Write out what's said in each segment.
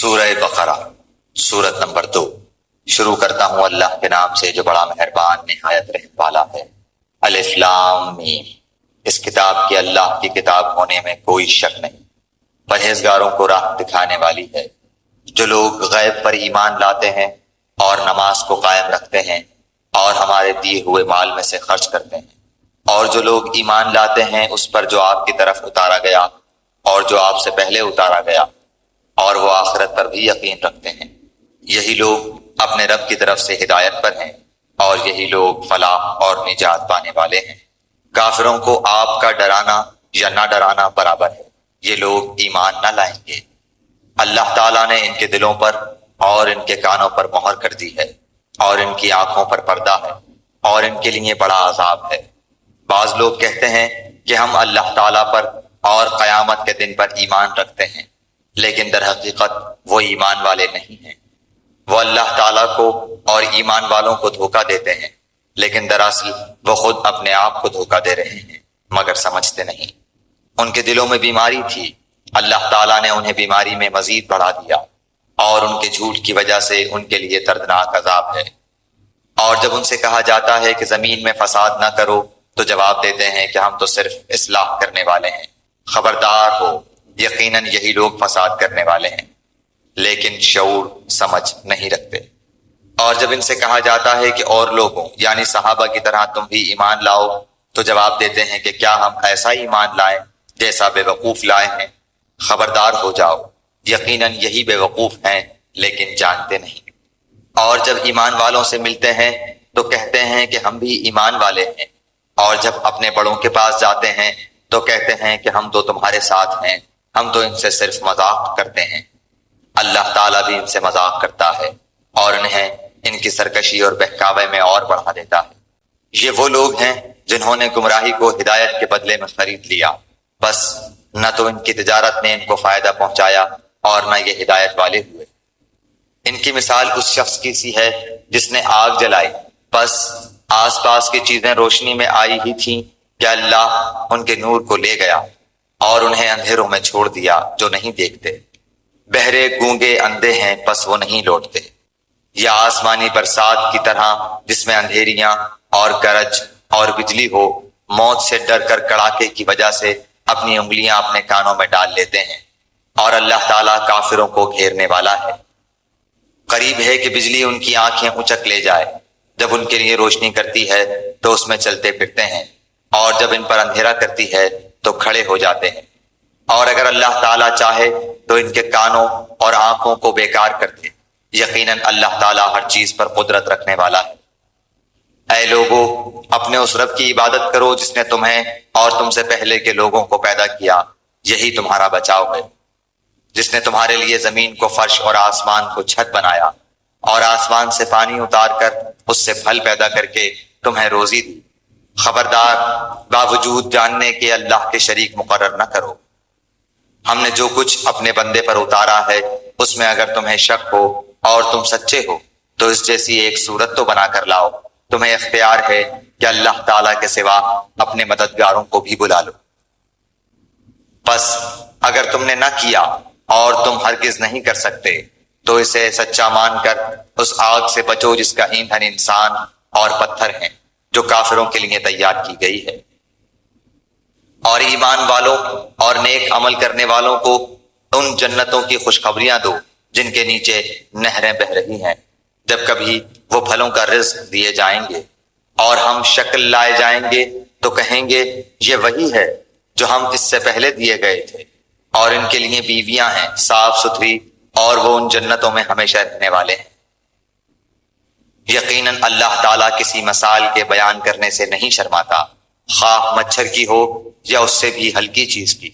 سورہ بقرہ سورت نمبر 2۔ شروع کرتا ہوں اللہ کے نام سے جو بڑا مہربان نہایت رحم والا ہے۔ الف لام میم۔ اس کتاب کے اللہ کی کتاب ہونے میں کوئی شک نہیں، پرہیزگاروں کو راہ دکھانے والی ہے۔ جو لوگ غیب پر ایمان لاتے ہیں اور نماز کو قائم رکھتے ہیں اور ہمارے دیے ہوئے مال میں سے خرچ کرتے ہیں، اور جو لوگ ایمان لاتے ہیں اس پر جو آپ کی طرف اتارا گیا اور جو آپ سے پہلے اتارا گیا، اور وہ آخرت پر بھی یقین رکھتے ہیں، یہی لوگ اپنے رب کی طرف سے ہدایت پر ہیں اور یہی لوگ فلاح اور نجات پانے والے ہیں۔ کافروں کو آپ کا ڈرانا یا نہ ڈرانا برابر ہے، یہ لوگ ایمان نہ لائیں گے۔ اللہ تعالیٰ نے ان کے دلوں پر اور ان کے کانوں پر مہر کر دی ہے اور ان کی آنکھوں پر پردہ ہے اور ان کے لیے بڑا عذاب ہے۔ بعض لوگ کہتے ہیں کہ ہم اللہ تعالیٰ پر اور قیامت کے دن پر ایمان رکھتے ہیں، لیکن در حقیقت وہ ایمان والے نہیں ہیں۔ وہ اللہ تعالیٰ کو اور ایمان والوں کو دھوکہ دیتے ہیں، لیکن دراصل وہ خود اپنے آپ کو دھوکہ دے رہے ہیں مگر سمجھتے نہیں۔ ان کے دلوں میں بیماری تھی، اللہ تعالیٰ نے انہیں بیماری میں مزید بڑھا دیا اور ان کے جھوٹ کی وجہ سے ان کے لیے دردناک عذاب ہے۔ اور جب ان سے کہا جاتا ہے کہ زمین میں فساد نہ کرو تو جواب دیتے ہیں کہ ہم تو صرف اصلاح کرنے والے ہیں۔ خبردار ہو، یقیناً یہی لوگ فساد کرنے والے ہیں، لیکن شعور سمجھ نہیں رکھتے۔ اور جب ان سے کہا جاتا ہے کہ اور لوگوں یعنی صحابہ کی طرح تم بھی ایمان لاؤ تو جواب دیتے ہیں کہ کیا ہم ایسا ایمان لائیں جیسا بے وقوف لائے ہیں۔ خبردار ہو جاؤ، یقیناً یہی بے وقوف ہیں لیکن جانتے نہیں۔ اور جب ایمان والوں سے ملتے ہیں تو کہتے ہیں کہ ہم بھی ایمان والے ہیں، اور جب اپنے بڑوں کے پاس جاتے ہیں تو کہتے ہیں کہ ہم تو تمہارے ساتھ ہیں، ہم تو ان سے صرف مذاق کرتے ہیں۔ اللہ تعالیٰ بھی ان سے مذاق کرتا ہے اور انہیں ان کی سرکشی اور بہکاوے میں اور بڑھا دیتا ہے۔ یہ وہ لوگ ہیں جنہوں نے گمراہی کو ہدایت کے بدلے میں خرید لیا، بس نہ تو ان کی تجارت نے ان کو فائدہ پہنچایا اور نہ یہ ہدایت والے ہوئے۔ ان کی مثال اس شخص کی سی ہے جس نے آگ جلائی، بس آس پاس کی چیزیں روشنی میں آئی ہی تھیں کہ اللہ ان کے نور کو لے گیا اور انہیں اندھیروں میں چھوڑ دیا جو نہیں دیکھتے۔ بہرے گونگے اندھے ہیں پس وہ نہیں لوٹتے۔ یا آسمانی برسات کی طرح جس میں اندھیریاں اور گرج اور بجلی ہو، موت سے ڈر کر کڑاکے کی وجہ سے اپنی انگلیاں اپنے کانوں میں ڈال لیتے ہیں، اور اللہ تعالیٰ کافروں کو گھیرنے والا ہے۔ قریب ہے کہ بجلی ان کی آنکھیں اچک لے جائے، جب ان کے لیے روشنی کرتی ہے تو اس میں چلتے پھرتے ہیں، اور جب ان پر اندھیرا کرتی ہے تو کھڑے ہو جاتے ہیں۔ اور اگر اللہ تعالیٰ چاہے تو ان کے کانوں اور آنکھوں کو بیکار کر دے، یقیناً اللہ تعالیٰ ہر چیز پر قدرت رکھنے والا ہے۔ اے لوگو، اپنے اس رب کی عبادت کرو جس نے تمہیں اور تم سے پہلے کے لوگوں کو پیدا کیا، یہی تمہارا بچاؤ ہے۔ جس نے تمہارے لیے زمین کو فرش اور آسمان کو چھت بنایا، اور آسمان سے پانی اتار کر اس سے پھل پیدا کر کے تمہیں روزی دی۔ خبردار، باوجود جاننے کے اللہ کے شریک مقرر نہ کرو۔ ہم نے جو کچھ اپنے بندے پر اتارا ہے اس میں اگر تمہیں شک ہو اور تم سچے ہو تو اس جیسی ایک صورت تو بنا کر لاؤ۔ تمہیں اختیار ہے کہ اللہ تعالیٰ کے سوا اپنے مددگاروں کو بھی بلا لو۔ بس اگر تم نے نہ کیا اور تم ہرگز نہیں کر سکتے تو اسے سچا مان کر اس آگ سے بچو جس کا ایندھن انسان اور پتھر ہیں، جو کافروں کے لیے تیار کی گئی ہے۔ اور ایمان والوں اور نیک عمل کرنے والوں کو ان جنتوں کی خوشخبریاں دو جن کے نیچے نہریں بہہ رہی ہیں، جب کبھی وہ پھلوں کا رزق دیے جائیں گے اور ہم شکل لائے جائیں گے تو کہیں گے یہ وہی ہے جو ہم اس سے پہلے دیے گئے تھے، اور ان کے لیے بیویاں ہیں صاف ستھری اور وہ ان جنتوں میں ہمیشہ رہنے والے ہیں۔ یقیناً اللہ تعالیٰ کسی مثال کے بیان کرنے سے نہیں شرماتا، خواہ مچھر کی ہو یا اس سے بھی ہلکی چیز کی۔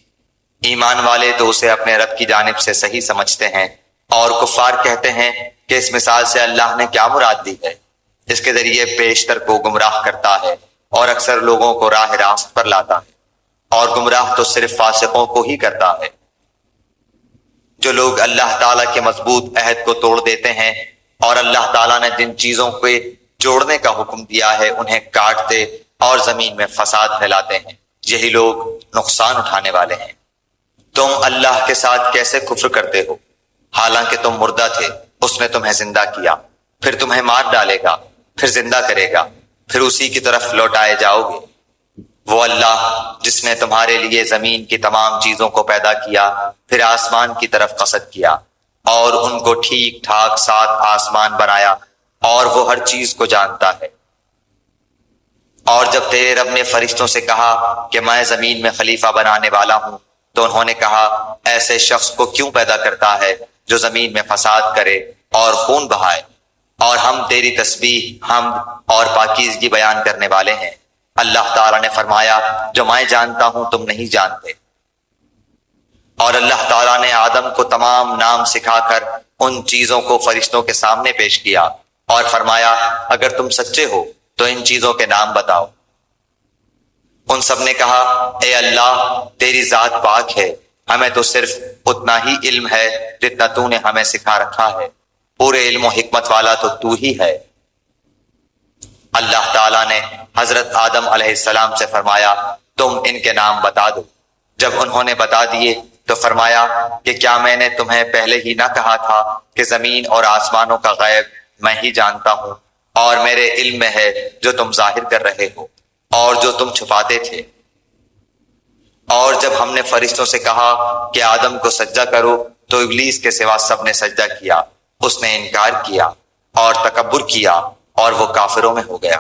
ایمان والے تو اسے اپنے رب کی جانب سے صحیح سمجھتے ہیں، اور کفار کہتے ہیں کہ اس مثال سے اللہ نے کیا مراد دی ہے۔ اس کے ذریعے بیشتر کو گمراہ کرتا ہے اور اکثر لوگوں کو راہ راست پر لاتا ہے، اور گمراہ تو صرف فاسقوں کو ہی کرتا ہے۔ جو لوگ اللہ تعالیٰ کے مضبوط عہد کو توڑ دیتے ہیں اور اللہ تعالیٰ نے جن چیزوں کے جوڑنے کا حکم دیا ہے انہیں کاٹتے اور زمین میں فساد پھیلاتے ہیں، یہی لوگ نقصان اٹھانے والے ہیں۔ تم اللہ کے ساتھ کیسے کفر کرتے ہو حالانکہ تم مردہ تھے، اس نے تمہیں زندہ کیا، پھر تمہیں مار ڈالے گا، پھر زندہ کرے گا، پھر اسی کی طرف لوٹائے جاؤ گے۔ وہ اللہ جس نے تمہارے لیے زمین کی تمام چیزوں کو پیدا کیا، پھر آسمان کی طرف قصد کیا اور ان کو ٹھیک ٹھاک 7 آسمان بنایا، اور وہ ہر چیز کو جانتا ہے۔ اور جب تیرے رب نے فرشتوں سے کہا کہ میں زمین میں خلیفہ بنانے والا ہوں، تو انہوں نے کہا ایسے شخص کو کیوں پیدا کرتا ہے جو زمین میں فساد کرے اور خون بہائے؟ اور ہم تیری تسبیح، حمد اور پاکیزگی بیان کرنے والے ہیں۔ اللہ تعالیٰ نے فرمایا جو میں جانتا ہوں تم نہیں جانتے۔ اور اللہ تعالیٰ نے آدم کو تمام نام سکھا کر ان چیزوں کو فرشتوں کے سامنے پیش کیا اور فرمایا اگر تم سچے ہو تو ان چیزوں کے نام بتاؤ۔ ان سب نے کہا اے اللہ تیری ذات پاک ہے، ہمیں تو صرف اتنا ہی علم ہے جتنا تو نے ہمیں سکھا رکھا ہے، پورے علم و حکمت والا تو ہی ہے۔ اللہ تعالیٰ نے حضرت آدم علیہ السلام سے فرمایا تم ان کے نام بتا دو۔ جب انہوں نے بتا دیے تو فرمایا کہ کیا میں نے تمہیں پہلے ہی نہ کہا تھا کہ زمین اور آسمانوں کا غیب میں ہی جانتا ہوں، اور میرے علم میں ہے جو تم ظاہر کر رہے ہو اور جو تم چھپاتے تھے۔ اور جب ہم نے فرشتوں سے کہا کہ آدم کو سجدہ کرو تو ابلیس کے سوا سب نے سجدہ کیا، اس نے انکار کیا اور تکبر کیا اور وہ کافروں میں ہو گیا۔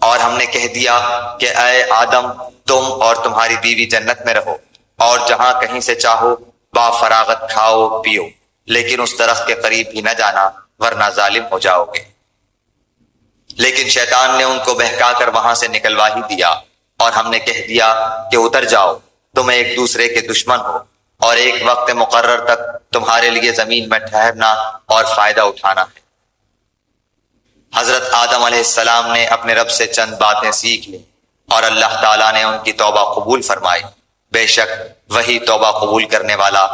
اور ہم نے کہہ دیا کہ اے آدم تم اور تمہاری بیوی جنت میں رہو اور جہاں کہیں سے چاہو با فراغت کھاؤ پیو، لیکن اس درخت کے قریب بھی نہ جانا ورنہ ظالم ہو جاؤ گے۔ لیکن شیطان نے ان کو بہکا کر وہاں سے نکلوا ہی دیا، اور ہم نے کہہ دیا کہ اتر جاؤ، تم ایک دوسرے کے دشمن ہو، اور ایک وقت مقرر تک تمہارے لیے زمین میں ٹھہرنا اور فائدہ اٹھانا ہے۔ حضرت آدم علیہ السلام نے اپنے رب سے چند باتیں سیکھ لیں اور اللہ تعالیٰ نے ان کی توبہ قبول فرمائی، بے شک وہی توبہ قبول کرنے والا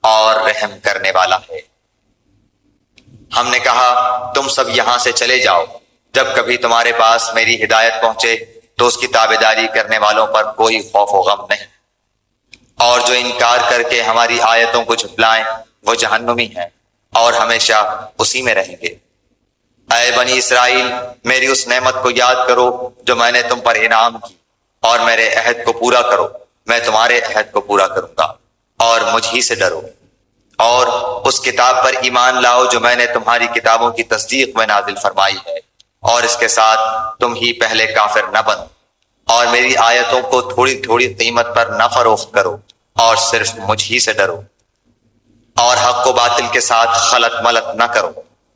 اور رحم کرنے والا ہے۔ ہم نے کہا تم سب یہاں سے چلے جاؤ، جب کبھی تمہارے پاس میری ہدایت پہنچے تو اس کی تابعداری کرنے والوں پر کوئی خوف و غم نہیں، اور جو انکار کر کے ہماری آیتوں کو جھٹلائیں وہ جہنمی ہیں اور ہمیشہ اسی میں رہیں گے۔ اے بنی اسرائیل میری اس نعمت کو یاد کرو جو میں نے تم پر انعام کی، اور میرے عہد کو پورا کرو، میں تمہارے عہد کو پورا کروں گا، اور مجھ ہی سے ڈرو، اور اس کتاب پر ایمان لاؤ جو میں نے تمہاری کتابوں کی تصدیق میں نازل فرمائی ہے، اور اس کے ساتھ تم ہی پہلے کافر نہ بنو، اور میری آیتوں کو تھوڑی تھوڑی قیمت پر نہ فروخت کرو، اور صرف مجھ ہی سے ڈرو، اور حق و باطل کے ساتھ خلط ملط نہ کرو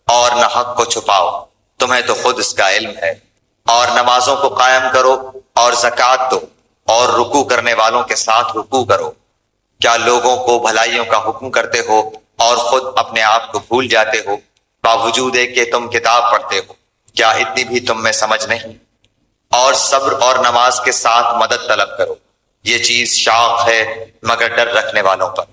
اور نہ حق کو چھپاؤ، تمہیں تو خود اس کا علم ہے، اور نمازوں کو قائم کرو اور زکوٰۃ دو، اور رکوع کرنے والوں کے ساتھ رکوع کرو۔ کیا لوگوں کو بھلائیوں کا حکم کرتے ہو اور خود اپنے آپ کو بھول جاتے ہو، باوجود ہے کہ تم کتاب پڑھتے ہو؟ کیا اتنی بھی تم میں سمجھ نہیں؟ اور صبر اور نماز کے ساتھ مدد طلب کرو، یہ چیز شاق ہے مگر ڈر رکھنے والوں پر،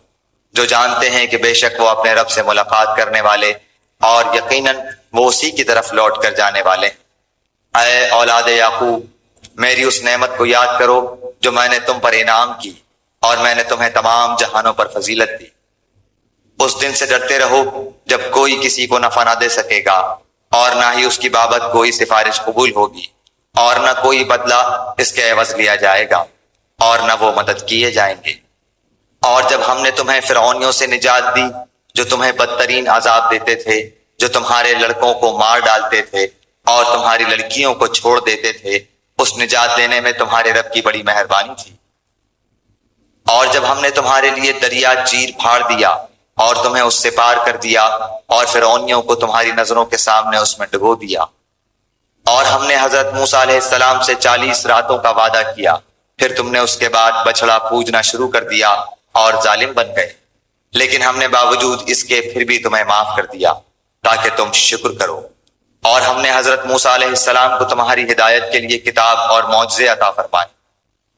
جو جانتے ہیں کہ بے شک وہ اپنے رب سے ملاقات کرنے والے اور یقیناً وہ اسی کی طرف لوٹ کر جانے والے ہیں۔ اے اولاد یعقوب میری اس نعمت کو یاد کرو جو میں نے تم پر انعام کی، اور میں نے تمہیں تمام جہانوں پر فضیلت دی۔ اس دن سے ڈرتے رہو جب کوئی کسی کو نفع نہ دے سکے گا، اور نہ ہی اس کی بابت کوئی سفارش قبول ہوگی، اور نہ کوئی بدلہ اس کے عوض لیا جائے گا، اور نہ وہ مدد کیے جائیں گے۔ اور جب ہم نے تمہیں فرعونیوں سے نجات دی جو تمہیں بدترین عذاب دیتے تھے، جو تمہارے لڑکوں کو مار ڈالتے تھے اور تمہاری لڑکیوں کو چھوڑ دیتے تھے، اس نجات دینے میں تمہارے رب کی بڑی مہربانی تھی۔ اور جب ہم نے تمہارے لیے دریا چیر پھاڑ دیا اور تمہیں اس سے پار کر دیا، اور فرعونیوں کو تمہاری نظروں کے سامنے اس میں ڈبو دیا، اور ہم نے حضرت موسیٰ علیہ السلام سے 40 راتوں کا وعدہ کیا، پھر تم نے اس کے بعد بچڑا پوجنا شروع کر دیا اور ظالم بن گئے، لیکن ہم نے باوجود اس کے پھر بھی تمہیں معاف کر دیا تاکہ تم شکر کرو۔ اور ہم نے حضرت موسیٰ علیہ السلام کو تمہاری ہدایت کے لیے کتاب اور معجزے عطا فرمائے۔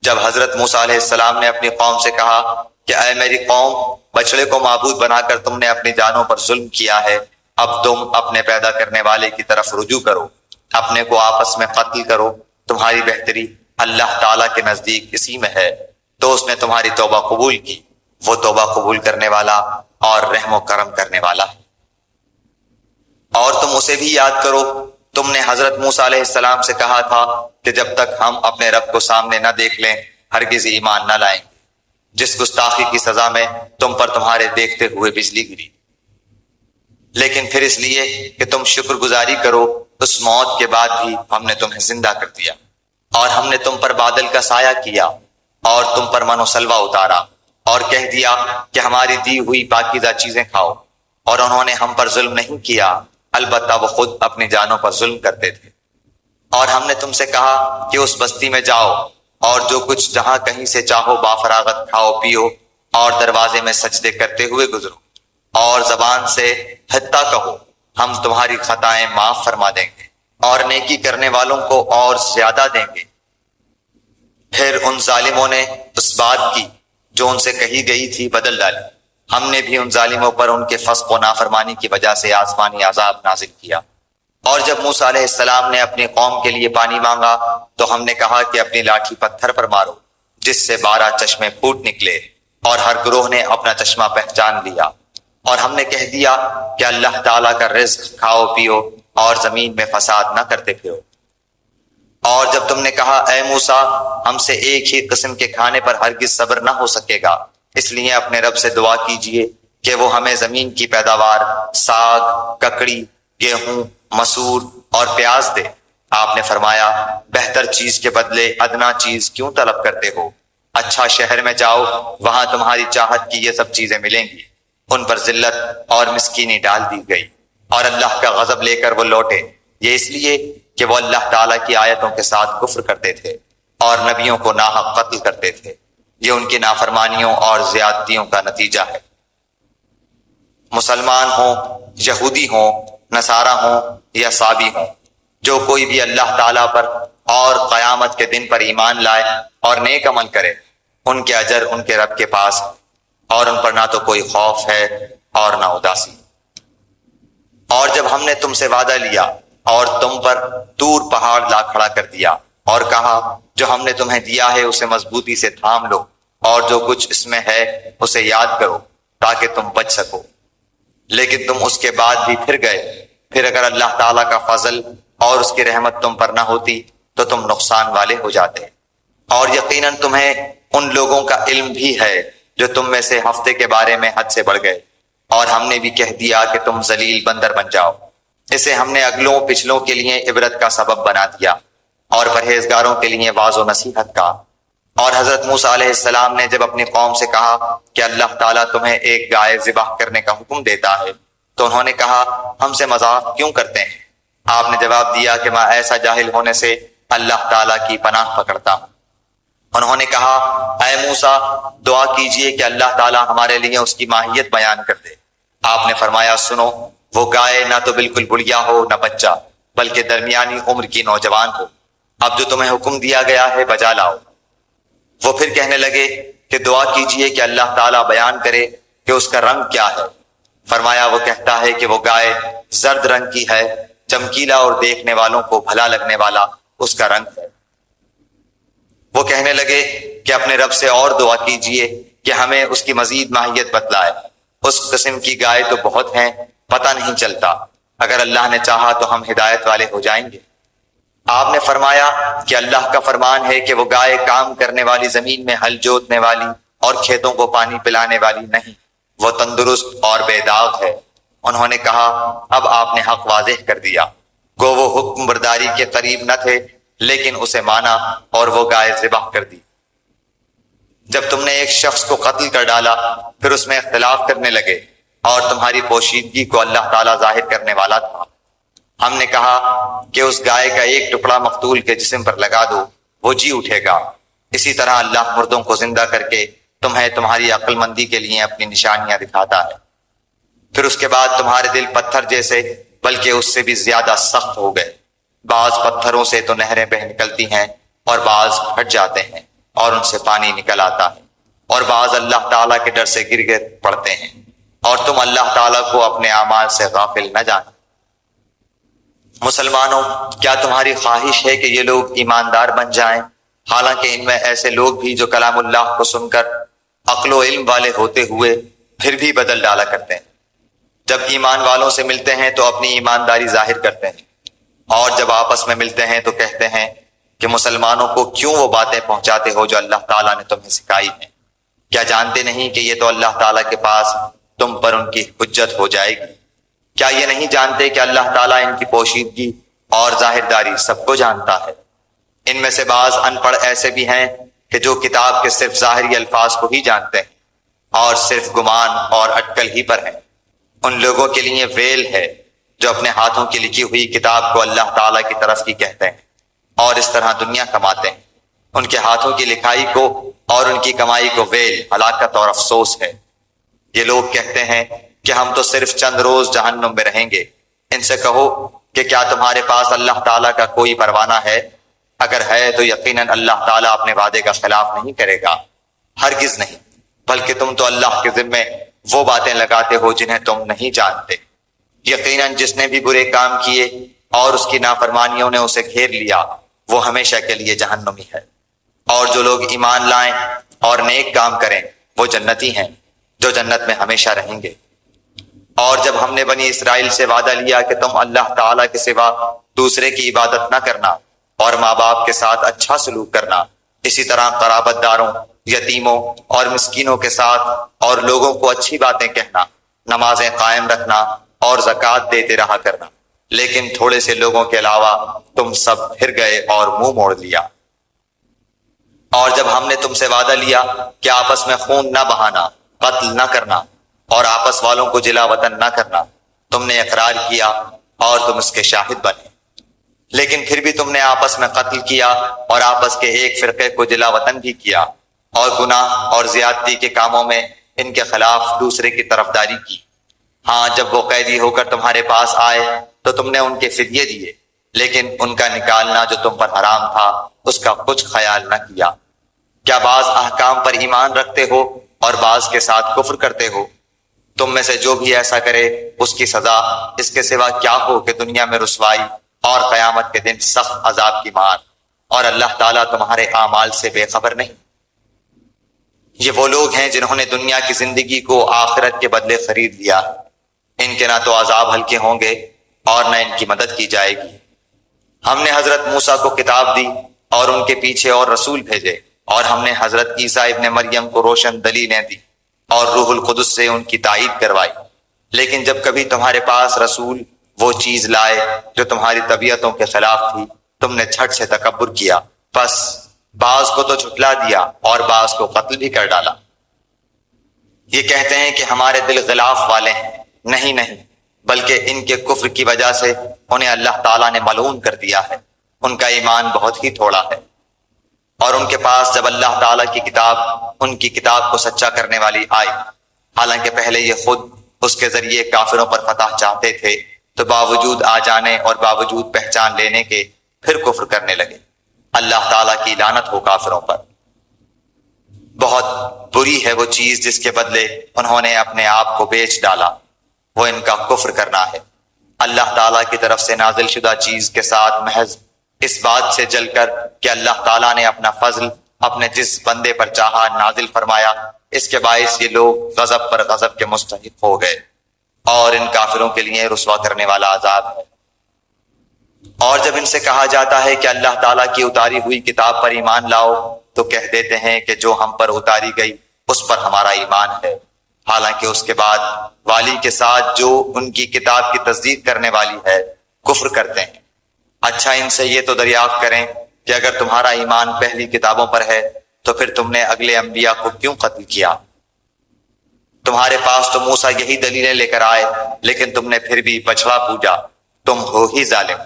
جب حضرت موسیٰ علیہ السلام نے اپنی قوم سے کہا کہ اے میری قوم، بچڑے کو معبود بنا کر تم نے اپنی جانوں پر ظلم کیا ہے، اب تم اپنے پیدا کرنے والے کی طرف رجوع کرو، اپنے کو آپس میں قتل کرو، تمہاری بہتری اللہ تعالیٰ کے نزدیک اسی میں ہے، تو اس نے تمہاری توبہ قبول کی، وہ توبہ قبول کرنے والا اور رحم و کرم کرنے والا ہے۔ اور تم اسے بھی یاد کرو، تم نے حضرت موسیٰ علیہ السلام سے کہا تھا کہ جب تک ہم اپنے رب کو سامنے نہ دیکھ لیں ہرگز ایمان نہ لائیں گے، جس گستاخی کی سزا میں تم پر تمہارے دیکھتے ہوئے بجلی گری، لیکن پھر اس لیے کہ تم شکر گزاری کرو اس موت کے بعد بھی ہم نے تمہیں زندہ کر دیا، اور ہم نے تم پر بادل کا سایہ کیا اور تم پر من و سلوہ اتارا، اور کہہ دیا کہ ہماری دی ہوئی پاکیزہ چیزیں کھاؤ، اور انہوں نے ہم پر ظلم نہیں کیا، البتہ وہ خود اپنی جانوں پر ظلم کرتے تھے۔ اور ہم نے تم سے کہا کہ اس بستی میں جاؤ اور جو کچھ جہاں کہیں سے چاہو بافراغت کھاؤ پیو، اور دروازے میں سجدے کرتے ہوئے گزرو، اور زبان سے حتیٰ کہو ہم تمہاری خطائیں معاف فرما دیں گے اور نیکی کرنے والوں کو اور زیادہ دیں گے۔ پھر ان ظالموں نے اس بات کی جو ان سے کہی گئی تھی بدل ڈالی، ہم نے بھی ان ظالموں پر ان کے فسق و نافرمانی کی وجہ سے آسمانی عذاب نازل کیا۔ اور جب موسیٰ علیہ السلام نے اپنی قوم کے لیے پانی مانگا تو ہم نے کہا کہ اپنی لاٹھی پتھر پر مارو، جس سے 12 چشمے پھوٹ نکلے، اور ہر گروہ نے اپنا چشمہ پہچان لیا۔ اور ہم نے کہہ دیا کہ اللہ تعالیٰ کا رزق کھاؤ پیو اور زمین میں فساد نہ کرتے پھرو۔ اور جب تم نے کہا اے موسیٰ ہم سے ایک ہی قسم کے کھانے پر ہرگز صبر نہ ہو سکے گا، اس لیے اپنے رب سے دعا کیجئے کہ وہ ہمیں زمین کی پیداوار، ساگ، ککڑی، گیہوں، مسور اور پیاز دے۔ آپ نے فرمایا بہتر چیز کے بدلے ادنا چیز کیوں طلب کرتے ہو؟ اچھا شہر میں جاؤ، وہاں تمہاری چاہت کی یہ سب چیزیں ملیں گی۔ ان پر ذلت اور مسکینی ڈال دی گئی، اور اللہ کا غضب لے کر وہ لوٹے، یہ اس لیے کہ وہ اللہ تعالیٰ کی آیتوں کے ساتھ کفر کرتے تھے اور نبیوں کو ناحق قتل کرتے تھے۔ یہ ان کی نافرمانیوں اور زیادتیوں کا نتیجہ ہے۔ مسلمان ہوں، یہودی ہوں، نصارہ ہوں یا صابی ہوں، جو کوئی بھی اللہ تعالیٰ پر اور قیامت کے دن پر ایمان لائے اور نیک عمل کرے، ان کے اجر ان کے رب کے پاس ہے، اور ان پر نہ تو کوئی خوف ہے اور نہ اداسی۔ اور جب ہم نے تم سے وعدہ لیا اور تم پر طور پہاڑ لا کھڑا کر دیا اور کہا جو ہم نے تمہیں دیا ہے اسے مضبوطی سے تھام لو اور جو کچھ اس میں ہے اسے یاد کرو تاکہ تم بچ سکو، لیکن تم اس کے بعد بھی پھر گئے، پھر اگر اللہ تعالیٰ کا فضل اور اس کی رحمت تم پر نہ ہوتی تو تم نقصان والے ہو جاتے۔ اور یقیناً تمہیں ان لوگوں کا علم بھی ہے جو تم میں سے ہفتے کے بارے میں حد سے بڑھ گئے، اور ہم نے بھی کہہ دیا کہ تم ذلیل بندر بن جاؤ۔ اسے ہم نے اگلوں پچھلوں کے لیے عبرت کا سبب بنا دیا اور پرہیزگاروں کے لیے واعظ و نصیحت کا۔ اور حضرت موسیٰ علیہ السلام نے جب اپنی قوم سے کہا کہ اللہ تعالیٰ تمہیں ایک گائے ذبح کرنے کا حکم دیتا ہے تو انہوں نے کہا ہم سے مذاق کیوں کرتے ہیں؟ آپ نے جواب دیا کہ میں ایسا جاہل ہونے سے اللہ تعالیٰ کی پناہ پکڑتا ہوں۔ انہوں نے کہا اے موسیٰ دعا کیجئے کہ اللہ تعالیٰ ہمارے لیے اس کی ماہیت بیان کر دے۔ آپ نے فرمایا سنو، وہ گائے نہ تو بالکل بڑھیا ہو نہ بچہ، بلکہ درمیانی عمر کی نوجوان ہو۔ اب جو تمہیں حکم دیا گیا ہے بجا لاؤ۔ وہ پھر کہنے لگے کہ دعا کیجئے کہ اللہ تعالیٰ بیان کرے کہ اس کا رنگ کیا ہے۔ فرمایا وہ کہتا ہے کہ وہ گائے زرد رنگ کی ہے، چمکیلا اور دیکھنے والوں کو بھلا لگنے والا اس کا رنگ ہے۔ وہ کہنے لگے کہ اپنے رب سے اور دعا کیجئے کہ ہمیں اس کی مزید ماہیت بتلائے، اس قسم کی گائے تو بہت ہیں، پتہ نہیں چلتا، اگر اللہ نے چاہا تو ہم ہدایت والے ہو جائیں گے۔ آپ نے فرمایا کہ اللہ کا فرمان ہے کہ وہ گائے کام کرنے والی زمین میں ہل جوتنے والی اور کھیتوں کو پانی پلانے والی نہیں، وہ تندرست اور بے داغ ہے۔ انہوں نے کہا اب آپ نے حق واضح کر دیا، گو وہ حکم برداری کے قریب نہ تھے لیکن اسے مانا اور وہ گائے ذبح کر دی۔ جب تم نے ایک شخص کو قتل کر ڈالا پھر اس میں اختلاف کرنے لگے اور تمہاری پوشیدگی کو اللہ تعالیٰ ظاہر کرنے والا تھا، ہم نے کہا کہ اس گائے کا ایک ٹکڑا مقتول کے جسم پر لگا دو، وہ جی اٹھے گا۔ اسی طرح اللہ مردوں کو زندہ کر کے تمہیں تمہاری عقل مندی کے لیے اپنی نشانیاں دکھاتا ہے۔ پھر اس کے بعد تمہارے دل پتھر جیسے بلکہ اس سے بھی زیادہ سخت ہو گئے، بعض پتھروں سے تو نہریں بہہ نکلتی ہیں اور بعض پھٹ جاتے ہیں اور ان سے پانی نکل آتا ہے، اور بعض اللہ تعالیٰ کے ڈر سے گر گر پڑتے ہیں، اور تم اللہ تعالیٰ کو اپنے اعمال سے غافل نہ جانا۔ مسلمانوں کیا تمہاری خواہش ہے کہ یہ لوگ ایماندار بن جائیں، حالانکہ ان میں ایسے لوگ بھی جو کلام اللہ کو سن کر عقل و علم والے ہوتے ہوئے پھر بھی بدل ڈالا کرتے ہیں۔ جب ایمان والوں سے ملتے ہیں تو اپنی ایمانداری ظاہر کرتے ہیں، اور جب آپس میں ملتے ہیں تو کہتے ہیں کہ مسلمانوں کو کیوں وہ باتیں پہنچاتے ہو جو اللہ تعالیٰ نے تمہیں سکھائی ہیں؟ کیا جانتے نہیں کہ یہ تو اللہ تعالیٰ کے پاس تم پر ان کی حجت ہو جائے گی؟ کیا یہ نہیں جانتے کہ اللہ تعالیٰ ان کی پوشیدگی اور ظاہرداری سب کو جانتا ہے؟ ان میں سے بعض ان پڑھ ایسے بھی ہیں کہ جو کتاب کے صرف ظاہری الفاظ کو ہی جانتے ہیں اور صرف گمان اور اٹکل ہی پر ہیں۔ ان لوگوں کے لیے ویل ہے جو اپنے ہاتھوں کی لکھی ہوئی کتاب کو اللہ تعالیٰ کی طرف کی کہتے ہیں اور اس طرح دنیا کماتے ہیں۔ ان کے ہاتھوں کی لکھائی کو اور ان کی کمائی کو ویل، ہلاکت اور افسوس ہے۔ یہ لوگ کہتے ہیں کہ ہم تو صرف چند روز جہنم میں رہیں گے۔ ان سے کہو کہ کیا تمہارے پاس اللہ تعالیٰ کا کوئی پروانہ ہے؟ اگر ہے تو یقیناً اللہ تعالیٰ اپنے وعدے کا خلاف نہیں کرے گا، ہرگز نہیں، بلکہ تم تو اللہ کے ذمے وہ باتیں لگاتے ہو جنہیں تم نہیں جانتے۔ یقیناً جس نے بھی برے کام کیے اور اس کی نافرمانیوں نے اسے گھیر لیا، وہ ہمیشہ کے لیے جہنمی ہے۔ اور جو لوگ ایمان لائیں اور نیک کام کریں وہ جنتی ہیں جو جنت میں ہمیشہ رہیں گے۔ اور جب ہم نے بنی اسرائیل سے وعدہ لیا کہ تم اللہ تعالیٰ کے سوا دوسرے کی عبادت نہ کرنا اور ماں باپ کے ساتھ اچھا سلوک کرنا، اسی طرح قرابت داروں، یتیموں اور مسکینوں کے ساتھ اور لوگوں کو اچھی باتیں کہنا، نمازیں قائم رکھنا اور زکوٰۃ دیتے رہا کرنا، لیکن تھوڑے سے لوگوں کے علاوہ تم سب پھر گئے اور منہ موڑ لیا۔ اور جب ہم نے تم سے وعدہ لیا کہ آپس میں خون نہ بہانا، قتل نہ کرنا اور آپس والوں کو جلا وطن نہ کرنا، تم نے اقرار کیا اور تم اس کے شاہد بنے، لیکن پھر بھی تم نے آپس میں قتل کیا اور آپس کے ایک فرقے کو جلا وطن بھی کیا، اور گناہ اور زیادتی کے کاموں میں ان کے خلاف دوسرے کی طرفداری کی۔ ہاں، جب وہ قیدی ہو کر تمہارے پاس آئے تو تم نے ان کے فدیے دیے، لیکن ان کا نکالنا جو تم پر حرام تھا اس کا کچھ خیال نہ کیا۔ کیا بعض احکام پر ایمان رکھتے ہو اور بعض کے ساتھ کفر کرتے ہو؟ تم میں سے جو بھی ایسا کرے اس کی سزا اس کے سوا کیا ہو کہ دنیا میں رسوائی اور قیامت کے دن سخت عذاب کی مار، اور اللہ تعالیٰ تمہارے اعمال سے بے خبر نہیں۔ یہ وہ لوگ ہیں جنہوں نے دنیا کی زندگی کو آخرت کے بدلے خرید لیا، ان کے نہ تو عذاب ہلکے ہوں گے اور نہ ان کی مدد کی جائے گی۔ ہم نے حضرت موسیٰ کو کتاب دی اور ان کے پیچھے اور رسول بھیجے، اور ہم نے حضرت عیسیٰ ابن مریم کو روشن دلیلیں دی اور روح القدس سے ان کی تائید کروائی، لیکن جب کبھی تمہارے پاس رسول وہ چیز لائے جو تمہاری طبیعتوں کے خلاف تھی، تم نے جھٹ سے تکبر کیا، پس بعض کو تو جھٹلا دیا اور بعض کو قتل بھی کر ڈالا۔ یہ کہتے ہیں کہ ہمارے دل غلاف والے ہیں، نہیں نہیں، بلکہ ان کے کفر کی وجہ سے انہیں اللہ تعالیٰ نے ملعون کر دیا ہے، ان کا ایمان بہت ہی تھوڑا ہے۔ اور ان کے پاس جب اللہ تعالیٰ کی کتاب، ان کی کتاب کو سچا کرنے والی آئی، حالانکہ پہلے یہ خود اس کے ذریعے کافروں پر فتح چاہتے تھے، تو باوجود آ جانے اور باوجود پہچان لینے کے پھر کفر کرنے لگے۔ اللہ تعالیٰ کی لعنت ہو کافروں پر۔ بہت بری ہے وہ چیز جس کے بدلے انہوں نے اپنے آپ کو بیچ ڈالا، وہ ان کا کفر کرنا ہے۔ اللہ تعالیٰ کی طرف سے نازل شدہ چیز کے ساتھ محض اس بات سے جل کر کہ اللہ تعالیٰ نے اپنا فضل اپنے جس بندے پر چاہا نازل فرمایا، اس کے باعث یہ لوگ غضب پر غضب کے مستحق ہو گئے، اور ان کافروں کے لیے رسوا کرنے والا عذاب ہے۔ اور جب ان سے کہا جاتا ہے کہ اللہ تعالیٰ کی اتاری ہوئی کتاب پر ایمان لاؤ، تو کہہ دیتے ہیں کہ جو ہم پر اتاری گئی اس پر ہمارا ایمان ہے، حالانکہ اس کے بعد والی کے ساتھ جو ان کی کتاب کی تصدیق کرنے والی ہے کفر کرتے ہیں۔ اچھا، ان سے یہ تو دریافت کریں کہ اگر تمہارا ایمان پہلی کتابوں پر ہے تو پھر تم نے اگلے انبیاء کو کیوں قتل کیا؟ تمہارے پاس تو موسیٰ یہی دلیلیں لے کر آئے، لیکن تم نے پھر بھی بچڑا پوجا، تم ہو ہی ظالم۔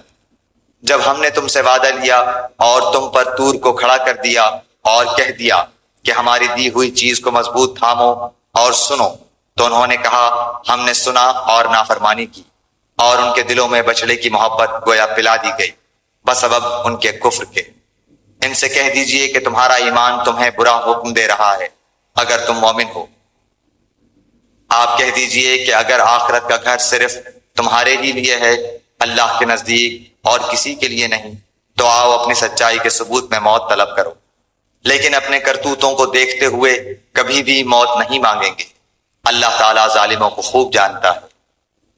جب ہم نے تم سے وعدہ لیا اور تم پر طور کو کھڑا کر دیا اور کہہ دیا کہ ہماری دی ہوئی چیز کو مضبوط تھامو اور سنو، تو انہوں نے کہا ہم نے سنا اور نافرمانی کی، اور ان کے دلوں میں بچڑے کی محبت گویا پلا دی گئی بسبب ان کے کفر کے۔ ان سے کہہ دیجئے کہ تمہارا ایمان تمہیں برا حکم دے رہا ہے اگر تم مومن ہو۔ آپ کہہ دیجئے کہ اگر آخرت کا گھر صرف تمہارے ہی لیے ہے، اللہ کے نزدیک اور کسی کے لیے نہیں، تو آؤ اپنی سچائی کے ثبوت میں موت طلب کرو۔ لیکن اپنے کرتوتوں کو دیکھتے ہوئے کبھی بھی موت نہیں مانگیں گے۔ اللہ تعالیٰ ظالموں کو خوب جانتا ہے۔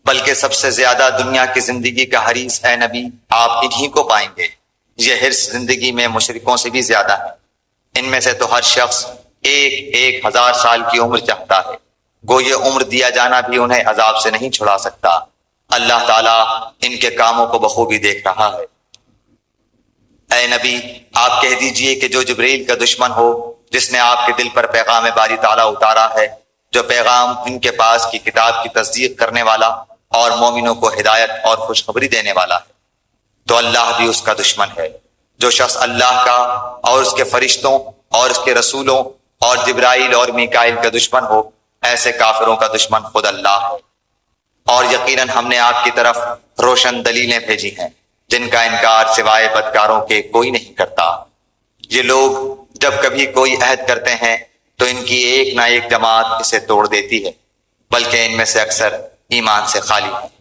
بلکہ سب سے زیادہ دنیا کی زندگی کا حریص اے نبی آپ انہی کو پائیں گے۔ یہ حرص زندگی میں مشرکوں سے بھی زیادہ ہے۔ ان میں سے تو ہر شخص 1000 سال کی عمر چاہتا ہے، گو یہ عمر دیا جانا بھی انہیں عذاب سے نہیں چھڑا سکتا۔ اللہ تعالیٰ ان کے کاموں کو بخوبی دیکھ رہا ہے۔ اے نبی آپ کہہ دیجئے کہ جو جبریل کا دشمن ہو، جس نے آپ کے دل پر پیغام باری تعالیٰ اتارا ہے، جو پیغام ان کے پاس کی کتاب کی تصدیق کرنے والا اور مومنوں کو ہدایت اور خوشخبری دینے والا ہے، تو اللہ بھی اس کا دشمن ہے۔ جو شخص اللہ کا اور اس کے فرشتوں اور اس کے رسولوں اور جبرائیل اور میکائیل کا دشمن ہو، ایسے کافروں کا دشمن خود اللہ ہے۔ اور یقیناً ہم نے آپ کی طرف روشن دلیلیں بھیجی ہیں جن کا انکار سوائے بدکاروں کے کوئی نہیں کرتا۔ یہ لوگ جب کبھی کوئی عہد کرتے ہیں تو ان کی ایک نہ ایک جماعت اسے توڑ دیتی ہے، بلکہ ان میں سے اکثر ایمان سے خالی ہیں۔